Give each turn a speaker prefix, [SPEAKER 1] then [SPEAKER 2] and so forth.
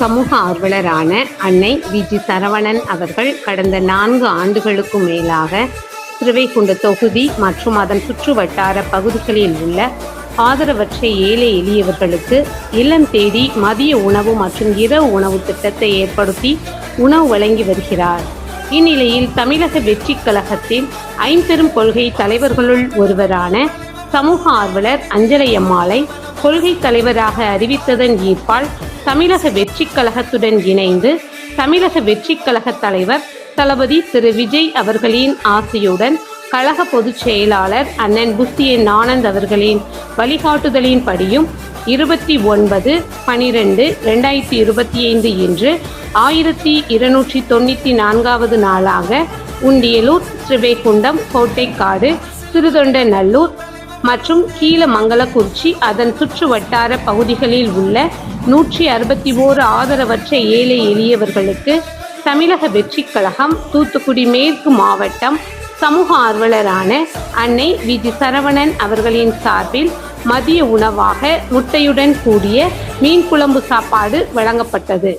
[SPEAKER 1] சமூக ஆர்வலரான அன்னை வி.ஜி. சரவணன் அவர்கள் கடந்த 4 ஆண்டுகளுக்கும் மேலாக திருவைகுண்ட தொகுதி மற்றும் அதன் சுற்று வட்டார பகுதிகளில் உள்ள ஆதரவற்ற ஏழை எளியவர்களுக்கு இல்லம் தேடி மதிய உணவு மற்றும் இரவு உணவு திட்டத்தை ஏற்படுத்தி உணவு வழங்கி வருகிறார். இந்நிலையில் தமிழக வெற்றி கழகத்தின் ஐம்பெரும் கொள்கை தலைவர்களுள் ஒருவரான சமூக ஆர்வலர் அஞ்சலையம்மாளை கொள்கை தலைவராக அறிவித்ததன் ஈர்ப்பால் தமிழக வெற்றி கழகத்துடன் இணைந்து தமிழக வெற்றி கழக தலைவர் தளபதி திரு விஜய் அவர்களின் ஆசையுடன் கழக பொதுச் செயலாளர் அண்ணன் புஸ்தியன் ஆனந்த் அவர்களின் வழிகாட்டுதலின்படியும் 29/12/2025 இன்று 1294வது நாளாக உண்டியலூர், திருவைகுண்டம், கோட்டைக்காடு, திருத்தொண்டநல்லூர் மற்றும் கீழமங்கலக்குறிச்சி அதன் சுற்று வட்டார பகுதிகளில் உள்ள 161 ஆதரவற்ற ஏழை எளியவர்களுக்கு தமிழக வெற்றி கழகம் தூத்துக்குடி மேற்கு மாவட்டம் சமூக ஆர்வலரான அன்னை வி.ஜி. சரவணன் அவர்களின் சார்பில் மதிய உணவாக முட்டையுடன் கூடிய மீன் குழம்பு சாப்பாடு வழங்கப்பட்டது.